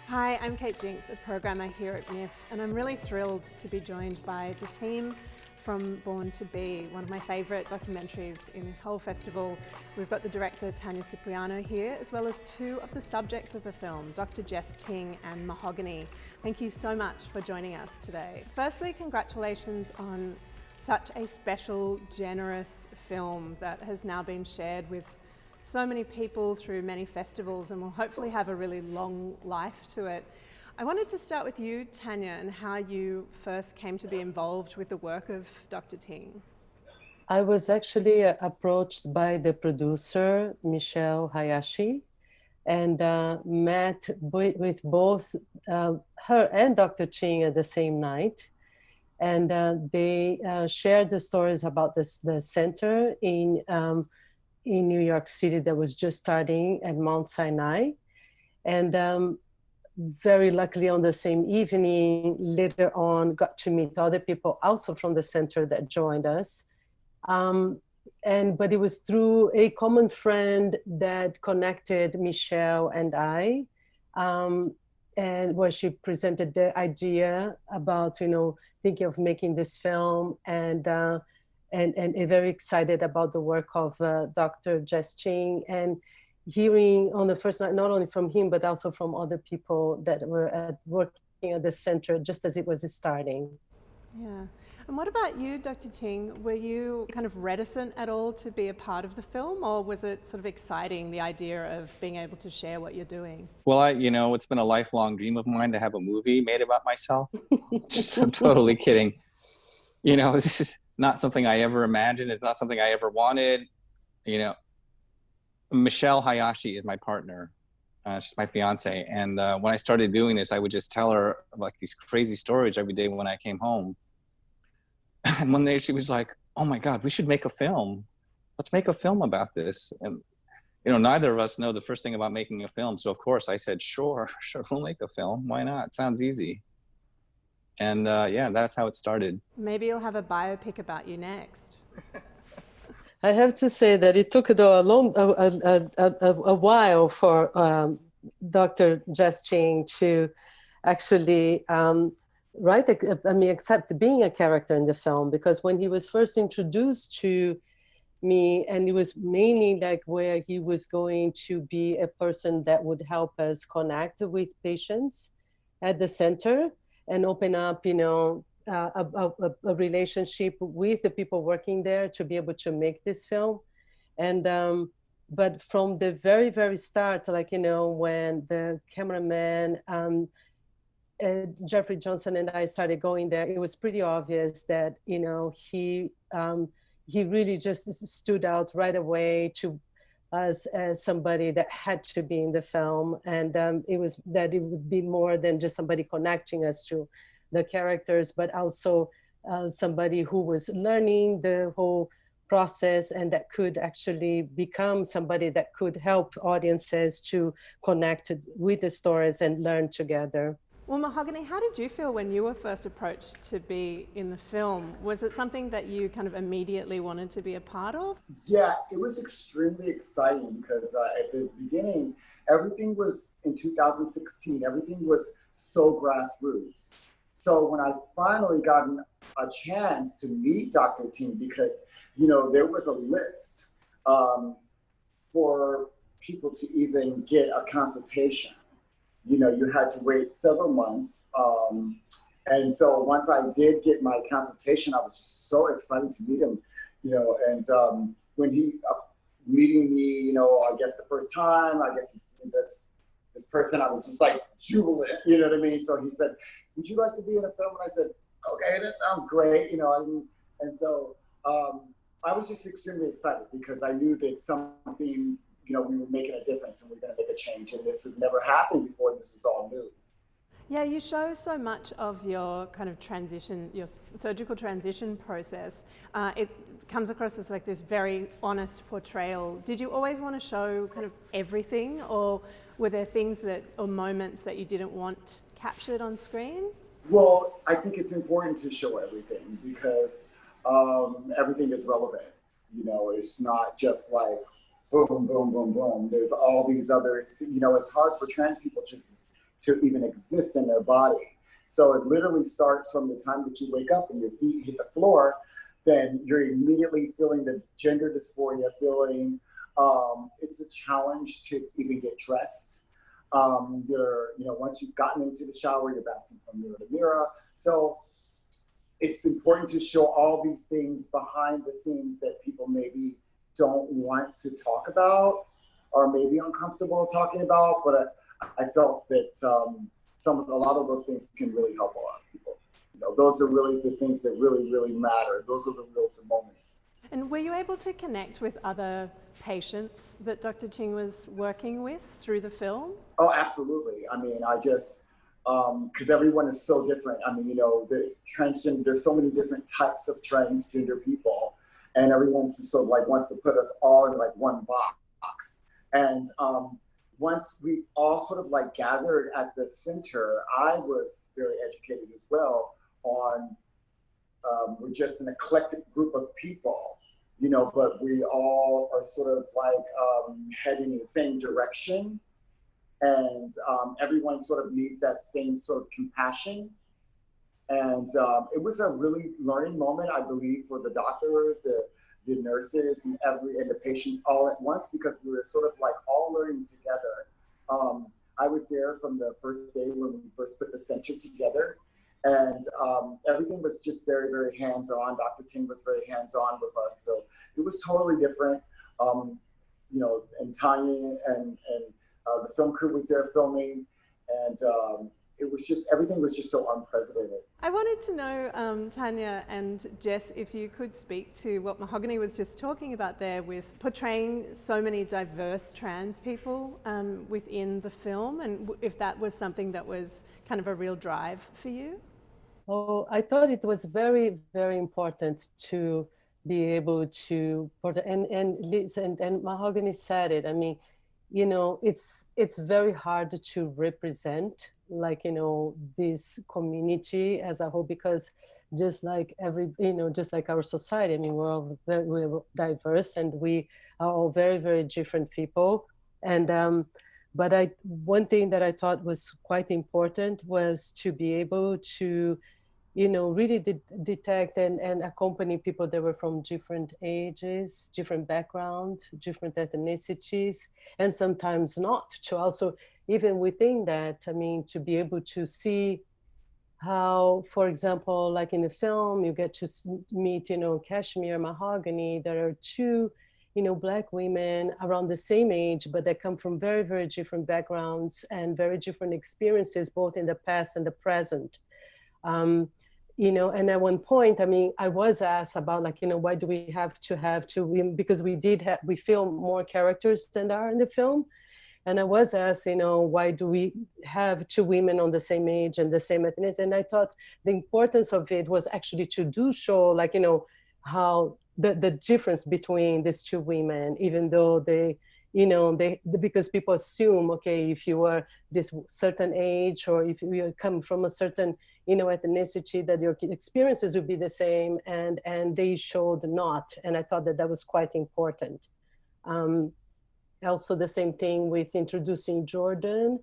Hi, I'm Kate Jinx, a programmer here at MIFF, and I'm really thrilled to be joined by the team from Born to Be, one of my favourite documentaries in this whole festival. We've got the director Tania Cypriano here, as well as two of the subjects of the film, Dr. Jess Ting and Mahogany. Thank you so much for joining us today. Firstly, congratulations on such a special, generous film that has now been shared with so many people through many festivals and will hopefully have a really long life to it. I wanted to start with you, Tania, and how you first came to be involved with the work of Dr. Ting. I was actually approached by the producer, Michelle Hayashi, and met with both her and Dr. Ting at the same night. And they shared the stories about the center in New York City that was just starting at Mount Sinai. And very luckily on the same evening, later on, got to meet other people also from the center that joined us. But it was through a common friend that connected Michelle and I, and where she presented the idea about, thinking of making this film, and very excited about the work of Dr. Jess Ting, and hearing on the first night, not only from him, but also from other people that were working at the center just as it was starting. Yeah. And what about you, Dr. Ting? Were you kind of reticent at all to be a part of the film, or was it sort of exciting, the idea of being able to share what you're doing? Well, it's been a lifelong dream of mine to have a movie made about myself. I'm totally kidding. This is not something I ever imagined. It's not something I ever wanted. Michelle Hayashi is my partner. She's my fiance. And when I started doing this, I would just tell her like these crazy stories every day when I came home. And one day she was like, "Oh my God, we should make a film. Let's make a film about this." And, neither of us know the first thing about making a film. So of course I said, sure, we'll make a film. Why not? It sounds easy. And that's how it started. Maybe you'll have a biopic about you next. I have to say that it took though a while for Dr. Jess Ting to actually accept being a character in the film, because when he was first introduced to me, and it was mainly like where he was going to be a person that would help us connect with patients at the center and open up, a relationship with the people working there to be able to make this film. And but from the very, very start, when the cameraman Jeffrey Johnson and I started going there, it was pretty obvious that he really just stood out right away to us as somebody that had to be in the film. And it would be more than just somebody connecting us to the characters, but also somebody who was learning the whole process and that could actually become somebody that could help audiences to connect with the stories and learn together. Well, Mahogany, how did you feel when you were first approached to be in the film? Was it something that you kind of immediately wanted to be a part of? Yeah, it was extremely exciting because at the beginning, everything was in 2016, everything was so grassroots. So when I finally got a chance to meet Dr. Ting, because, there was a list for people to even get a consultation. You had to wait several months. And so once I did get my consultation, I was just so excited to meet him, and when he meeting me, I guess the first time, I guess he's seen this person, I was just like jubilant, you know what I mean? So he said, "Would you like to be in a film?" And I said, "Okay, that sounds great," and so I was just extremely excited because I knew that something, we were making a difference and we were going to make a change, and this had never happened before. This was all new. Yeah, you show so much of your kind of transition, your surgical transition process. It comes across as like this very honest portrayal. Did you always want to show kind of everything, or were there things or moments that you didn't want captured on screen? Well, I think it's important to show everything because everything is relevant. You know, it's not just like boom, boom, boom, boom. There's all these others, you know, it's hard for trans people just to even exist in their body. So it literally starts from the time that you wake up and your feet hit the floor, then you're immediately feeling the gender dysphoria, feeling it's a challenge to even get dressed. You know, once you've gotten into the shower, you're bouncing from mirror to mirror. So it's important to show all these things behind the scenes that people maybe don't want to talk about or maybe uncomfortable talking about. But I felt that a lot of those things can really help a lot of people. You know, those are really the things that really, really matter. Those are the real moments. And were you able to connect with other patients that Dr. Ting was working with through the film? Oh, absolutely. I mean, I just, because everyone is so different. I mean, you know, there's so many different types of transgender people, and everyone's just sort of like wants to put us all in like one box. And once we all sort of like gathered at the center, I was very educated as well on, we're just an eclectic group of people, you know, but we all are sort of like heading in the same direction. And everyone sort of needs that same sort of compassion. And it was a really learning moment, I believe, for the doctors, the nurses, and the patients all at once, because we were sort of like all learning together. I was there from the first day when we first put the center together, and everything was just very, very hands-on. Dr. Ting was very hands-on with us, so it was totally different. You know, and Tania and the film crew was there filming, and it was just, everything was just so unprecedented. I wanted to know, Tania and Jess, if you could speak to what Mahogany was just talking about there with portraying so many diverse trans people within the film, and if that was something that was kind of a real drive for you? Oh, I thought it was very, very important to be able to, and Liz and Mahogany said it. I mean, you know, it's very hard to represent, like, you know, this community as a whole, because just like just like our society, I mean, we're diverse, and we are all very, very different people. And but one thing that I thought was quite important was to be able to, you know, really detect and accompany people that were from different ages, different backgrounds, different ethnicities, and sometimes not. To also, even within that, I mean, to be able to see how, for example, like in the film, you get to meet, you know, Kashmir, Mahogany. There are two, you know, Black women around the same age, but they come from very, very different backgrounds and very different experiences, both in the past and the present. You know, and at one point, I mean, I was asked about, like, you know, why do we have two women? Because we film more characters than there are in the film. And I was asked, you know, why do we have two women on the same age and the same ethnicity? And I thought the importance of it was actually to show, like, you know, how the difference between these two women, even though they, you know, because people assume, okay, if you are this certain age, or if you come from a certain, you know, ethnicity, that your experiences would be the same, and they showed not. And I thought that was quite important. Also the same thing with introducing Jordan,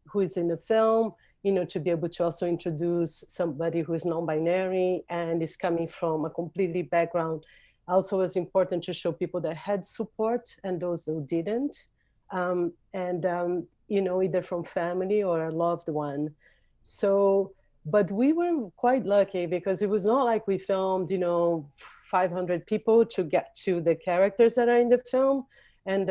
who is in the film, you know, to be able to also introduce somebody who is non-binary and is coming from a completely background. Also, was important to show people that had support and those who didn't, you know, either from family or a loved one. So, but we were quite lucky, because it was not like we filmed, you know, 500 people to get to the characters that are in the film. And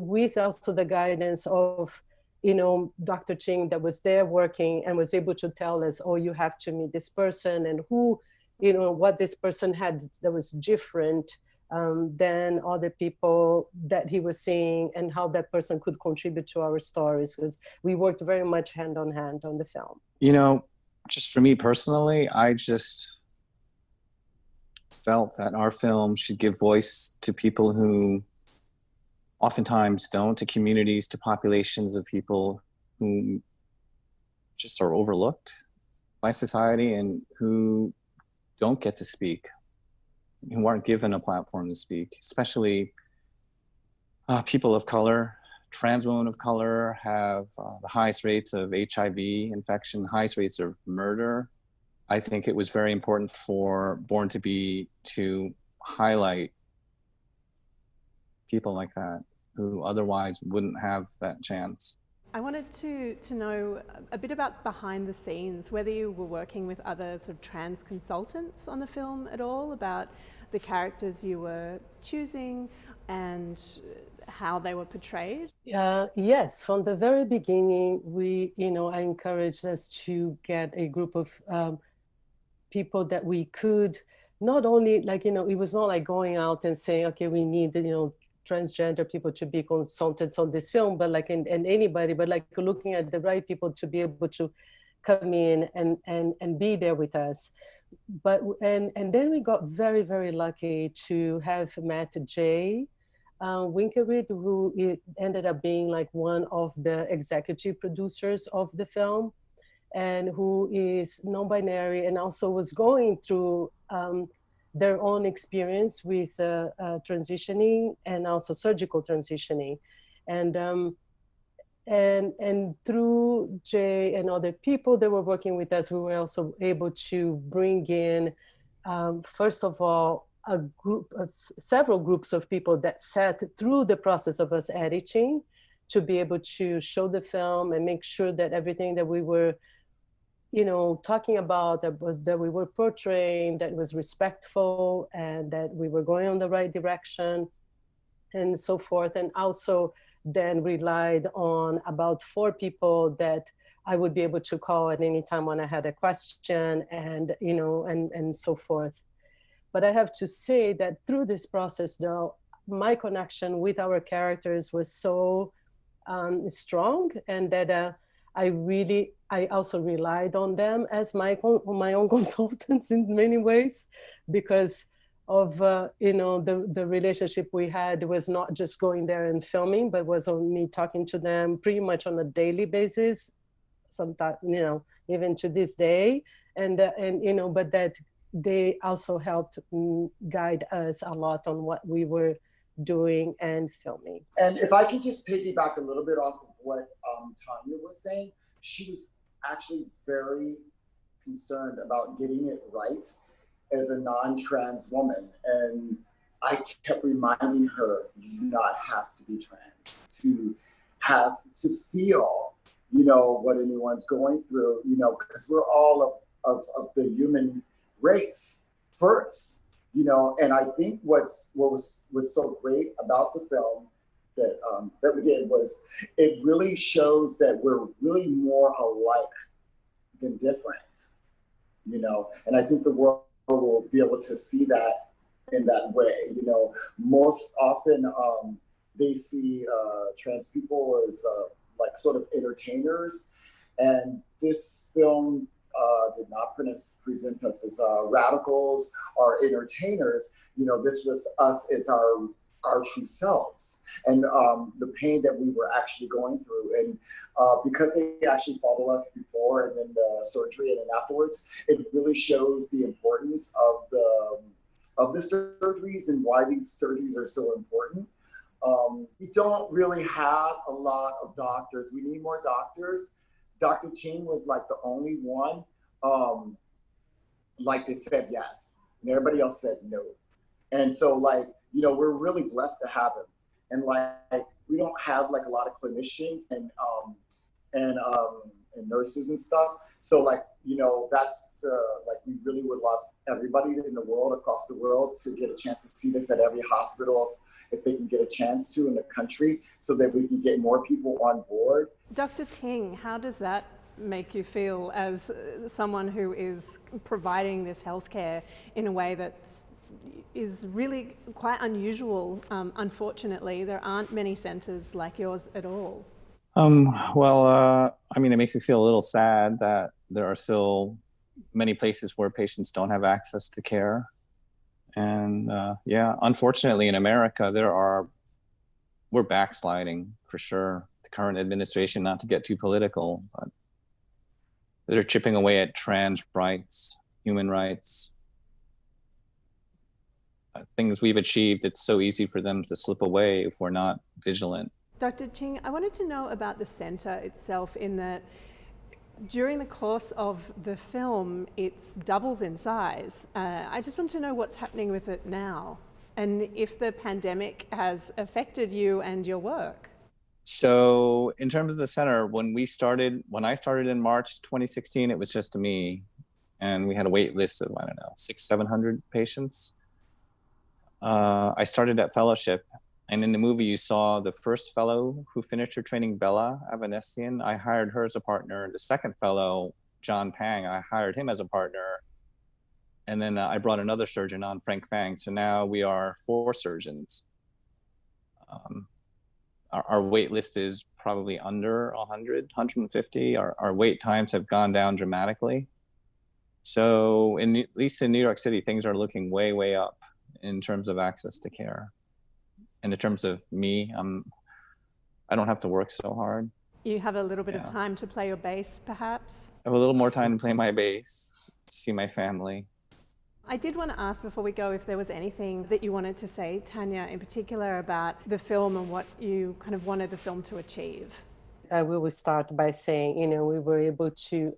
with also the guidance of, you know, Dr. Ting, that was there working and was able to tell us, oh, you have to meet this person, and who, you know, what this person had that was different than other people that he was seeing, and how that person could contribute to our stories, because we worked very much hand on hand on the film. You know, just for me personally, I just felt that our film should give voice to people who oftentimes don't, to communities, to populations of people who just are overlooked by society and who don't get to speak. who aren't given a platform to speak, especially people of color. Trans women of color have the highest rates of HIV infection, highest rates of murder. I think it was very important for Born to Be to highlight people like that who otherwise wouldn't have that chance. I wanted to know a bit about behind the scenes, whether you were working with other sort of trans consultants on the film at all, about the characters you were choosing and how they were portrayed. Yes, from the very beginning, I encouraged us to get a group of people that we could not only it was not like going out and saying, okay, we need, transgender people to be consultants on this film, but and anybody, but looking at the right people to be able to come in and be there with us. But and then we got very, very lucky to have met Jay Winkerid, who ended up being one of the executive producers of the film, and who is non-binary and also was going through their own experience with transitioning and also surgical transitioning. And through Jay and other people that were working with us, we were also able to bring in, first of all, several groups of people that sat through the process of us editing to be able to show the film and make sure that everything that we were talking about, that we were portraying, that was respectful and that we were going on the right direction and so forth. And also then relied on about 4 people that I would be able to call at any time when I had a question and so forth. But I have to say that through this process, though, my connection with our characters was so strong, and that I also relied on them as my own consultants in many ways, because of the relationship we had was not just going there and filming, but was on me talking to them pretty much on a daily basis, sometimes even to this day, and but that they also helped guide us a lot on what we were doing and filming. And if I could just piggyback a little bit off of what Tania was saying, she was actually very concerned about getting it right as a non-trans woman. And I kept reminding her, you do not have to be trans to have to feel, what anyone's going through, because we're all of the human race first, and I think what was so great about the film that we did was it really shows that we're really more alike than different, and I think the world will be able to see that in that way. Most often they see trans people as sort of entertainers, and this film did not present us as radicals or entertainers. This was us as our true selves, and the pain that we were actually going through. And because they actually follow us before and then the surgery and then afterwards, it really shows the importance of the surgeries and why these surgeries are so important. We don't really have a lot of doctors. We need more doctors. Dr. Ting was the only one, they said yes, and everybody else said no. And so we're really blessed to have him. And we don't have a lot of clinicians and nurses and stuff. So that's we really would love everybody in the world, across the world, to get a chance to see this at every hospital if they can get a chance to in the country, so that we can get more people on board. Dr. Ting, how does that make you feel as someone who is providing this healthcare in a way that is really quite unusual? Unfortunately, there aren't many centres like yours at all. It makes me feel a little sad that there are still many places where patients don't have access to care. And unfortunately in America, we're backsliding for sure. The current administration, not to get too political, but they're chipping away at trans rights, human rights. things we've achieved, it's so easy for them to slip away if we're not vigilant. Dr. Ting, I wanted to know about the centre itself, in that during the course of the film, it doubles in size. I just want to know what's happening with it now, and if the pandemic has affected you and your work. So in terms of the center, when I started in March 2016, it was just me. And we had a wait list of, 600-700 patients. I started at fellowship. And in the movie, you saw the first fellow who finished her training, Bella Avanesian. I hired her as a partner. The second fellow, John Pang, I hired him as a partner. And then I brought another surgeon on, Frank Fang. So now we are 4 surgeons. Our wait list is probably under 100, 150. Our wait times have gone down dramatically. So at least in New York City, things are looking way, way up in terms of access to care. And in terms of me, I don't have to work so hard. You have a little bit of time to play your bass, perhaps? I have a little more time to play my bass, see my family. I did want to ask before we go if there was anything that you wanted to say, Tania, in particular about the film and what you kind of wanted the film to achieve. I will start by saying, we were able to,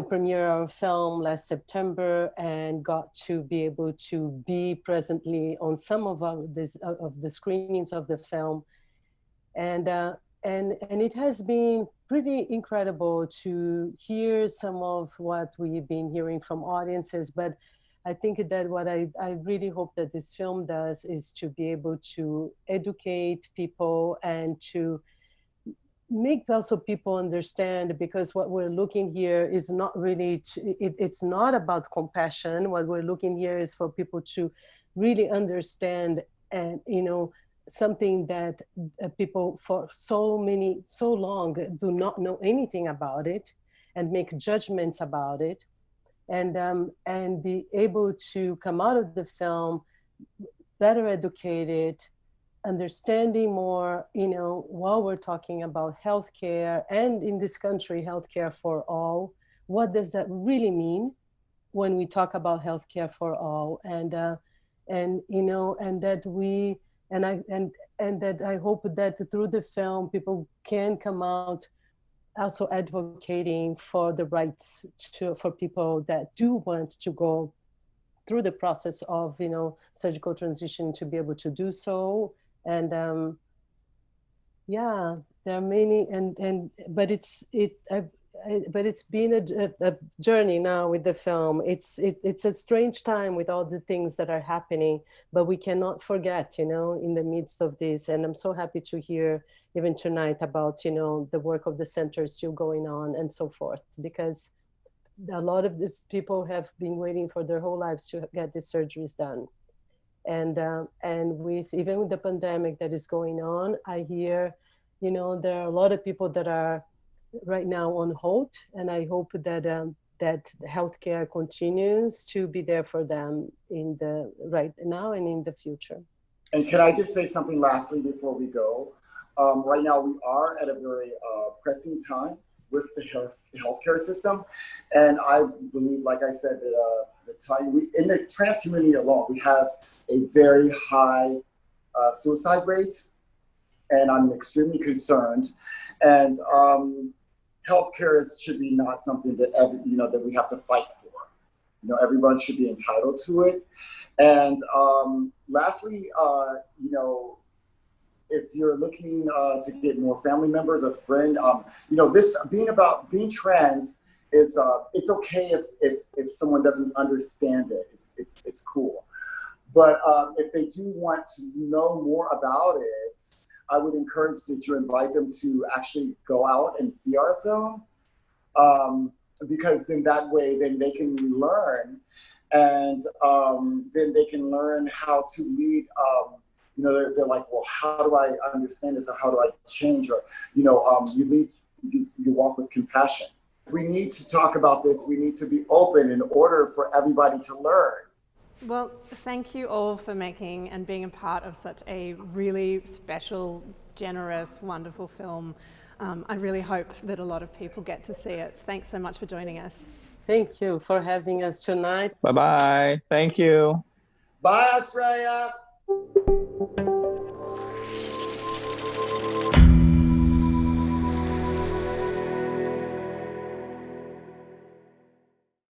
premiere our film last September and got to be able to be presently on some of the screenings of the film. And it has been pretty incredible to hear some of what we've been hearing from audiences. But I think that what I really hope that this film does is to be able to educate people and to make also people understand, because what we're looking here is not really, it's not about compassion. What we're looking here is for people to really understand, and, something that people for so long do not know anything about it and make judgments about it, and be able to come out of the film better educated, understanding more, while we're talking about healthcare, and in this country, healthcare for all. What does that really mean when we talk about healthcare for all? And that I hope that through the film, people can come out also advocating for the rights for people that do want to go through the process of, surgical transition, to be able to do so. And there are many, but it's been a journey now with the film. It's a strange time with all the things that are happening, but we cannot forget, in the midst of this. And I'm so happy to hear even tonight about, the work of the center still going on and so forth, because a lot of these people have been waiting for their whole lives to get these surgeries done. And even with the pandemic that is going on, I hear, there are a lot of people that are right now on hold, and I hope that that healthcare continues to be there for them in the right now and in the future. And can I just say something lastly before we go? Right now we are at a very pressing time with the healthcare system, and I believe, like I said, that in the trans community alone, we have a very high suicide rate, and I'm extremely concerned. And healthcare should be not something that that we have to fight for. Everyone should be entitled to it. And lastly, if you're looking to get more family members, a friend, this being trans is it's okay if someone doesn't understand it. It's cool. But if they do want to know more about it, I would encourage that you invite them to actually go out and see our film, because then that way, then they can learn, and then they can learn how to lead. They're like, well, how do I understand this, or how do I change? Or you walk with compassion. We need to talk about this. We need to be open in order for everybody to learn. Well, thank you all for making and being a part of such a really special, generous, wonderful film. I really hope that a lot of people get to see it. Thanks so much for joining us. Thank you for having us tonight. Bye-bye. Thank you. Bye, Australia.